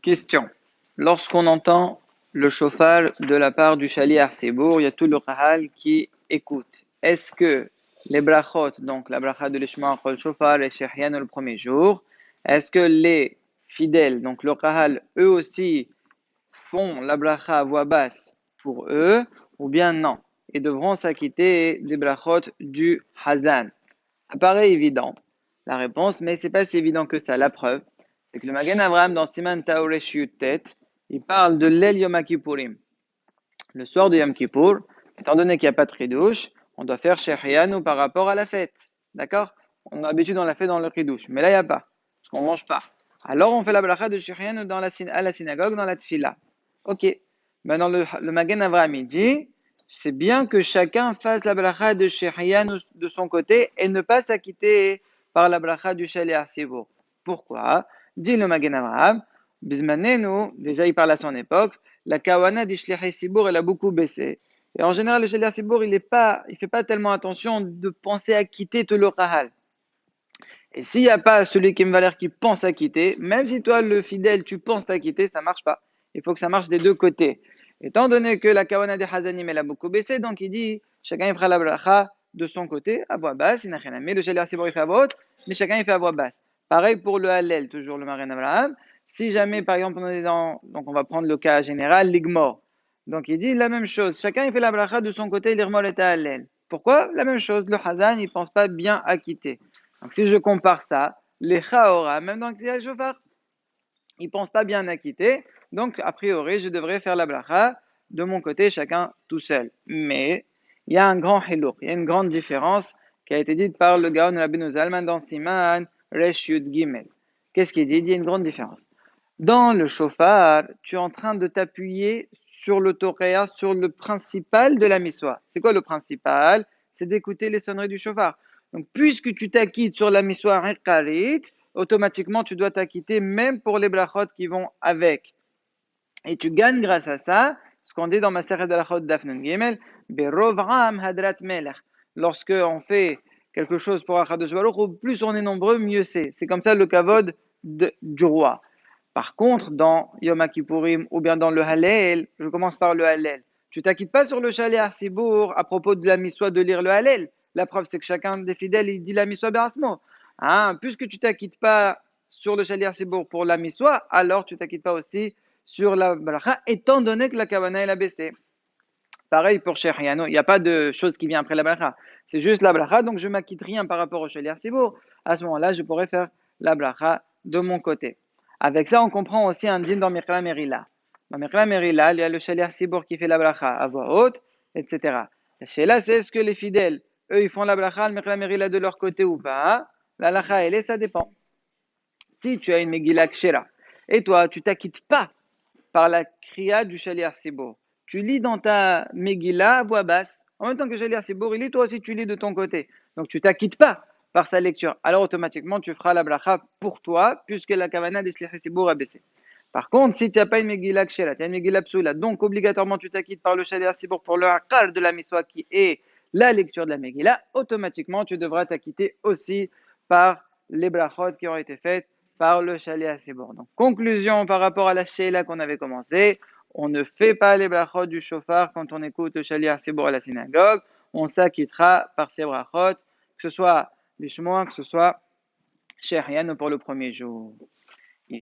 Question. Lorsqu'on entend le shofar de la part du Shaliach Arcibour, il y a tout le Kahal qui écoute. Est-ce que les brachot, donc la bracha de l'Ishma Chol Shofar et Shechianu le premier jour, est-ce que les fidèles, donc le Kahal, eux aussi font la bracha à voix basse pour eux, ou bien non, et devront s'acquitter des brachot du Hazan? Ça paraît évident, la réponse, mais c'est pas si évident que ça. La preuve, c'est que le Magen Avraham dans Siman Taoresh Yutet, il parle de l'El Yom Kippourim. Le soir de Yom Kippour, étant donné qu'il n'y a pas de Ridouche, on doit faire Shechianu par rapport à la fête. D'accord? On a l'habitude, on l'a fait dans le Ridouche, mais là il n'y a pas, parce qu'on ne mange pas. Alors on fait la bracha de Shechianu à la synagogue, dans la Tfila. Ok. Maintenant le Magen Avraham il dit, c'est bien que chacun fasse la bracha de Shechianu de son côté et ne pas s'acquitter par la bracha du Shaliach Sivour. Pourquoi? Dit le Magen Avraham, Bismanenu, déjà il parle à son époque, la kawana des Shliachei Sibour, elle a beaucoup baissé. Et en général, le Shliach Sibour, il fait pas tellement attention de penser à quitter tout le Kahal. Et s'il n'y a pas celui qui me valère qui pense à quitter, même si toi, le fidèle, tu penses à quitter, ça marche pas. Il faut que ça marche des deux côtés. Étant donné que la kawana des Hazanim, elle a beaucoup baissé, donc il dit, chacun il fera la bracha de son côté, à voix basse, il n'a rien à mettre. Le Shliach Sibour, il fait à voix haute, mais chacun il fait à voix basse. Pareil pour le Hallel, toujours le Magen Avraham. Si jamais, par exemple, on est donc on va prendre le cas général, l'Igmor. Donc il dit la même chose. Chacun il fait la bracha de son côté, l'Igmor est à Hallel. Pourquoi? La même chose. Le Hazan, il pense pas bien à quitter. Donc si je compare ça, les Chaora, même dans le Shofar, ils pensent pas bien à quitter. Donc a priori, je devrais faire la bracha de mon côté, chacun tout seul. Mais il y a un grand hilouk, il y a une grande différence qui a été dite par le Gaon Rabbeinu Zalman dans Siman Resh Yud Gimel. Qu'est-ce qu'il dit? Il y a une grande différence. Dans le shofar, tu es en train de t'appuyer sur le toréa, sur le principal de la miswa. C'est quoi le principal? C'est d'écouter les sonneries du shofar. Donc, puisque tu t'acquittes sur la miswa riqarit, automatiquement, tu dois t'acquitter même pour les brachot qui vont avec. Et tu gagnes grâce à ça, ce qu'on dit dans ma série de la Chod d'Afnun Gimel, Berovram Hadrat Melech. Lorsque on fait quelque chose pour Akadosh Baruch Hu, plus on est nombreux, mieux c'est. C'est comme ça le kavod du roi. Par contre, dans Yom Kippourim ou bien dans le Hallel, je commence par le Hallel. Tu t'acquittes pas sur le Chalet Arcibour à propos de la miswa de lire le Hallel. La preuve, c'est que chacun des fidèles, il dit la miswa Berasmo. Hein, puisque tu t'acquittes pas sur le Chalet Arcibour pour la miswa, alors tu t'acquittes pas aussi sur la bracha, étant donné que la kavana elle a baissé. Pareil pour Shechianu, il n'y a pas de chose qui vient après la bracha. C'est juste la bracha, donc je ne m'acquitte rien par rapport au Shaliach Sibour. À ce moment-là, je pourrais faire la bracha de mon côté. Avec ça, on comprend aussi un din dans Mechla Merila. Dans Mechla Merila, il y a le Shaliach Sibour qui fait la bracha à voix haute, etc. Et chez là, c'est ce que les fidèles, eux, ils font la bracha, le Mechla Merila de leur côté ou pas. La lacha, elle est, ça dépend. Si tu as une Megillah Kshera, et toi, tu t'acquittes pas par la kriya du Shaliach Sibour. Tu lis dans ta Megillah à voix basse. En même temps que Shaliach Sibour, il lit, toi aussi tu lis de ton côté. Donc tu t'acquittes pas par sa lecture. Alors automatiquement, tu feras la bracha pour toi, puisque la kavana de Shaliach Sibour a baissé. Par contre, si tu n'as pas une Megillah Kshela, tu as une Megillah Psoula, donc obligatoirement tu t'acquittes par le Shaliach Sibour pour le Hakar de la Miswa qui est la lecture de la Megillah, automatiquement tu devras t'acquitter aussi par les brachot qui ont été faites par le Shaliach Sibour. Donc, conclusion par rapport à la Sheila qu'on avait commencé, on ne fait pas les brachot du shofar quand on écoute le Shaliach Sibour à la synagogue, on s'acquittera par ces brachot, que ce soit Lishmoa, que ce soit Shechianu pour le premier jour.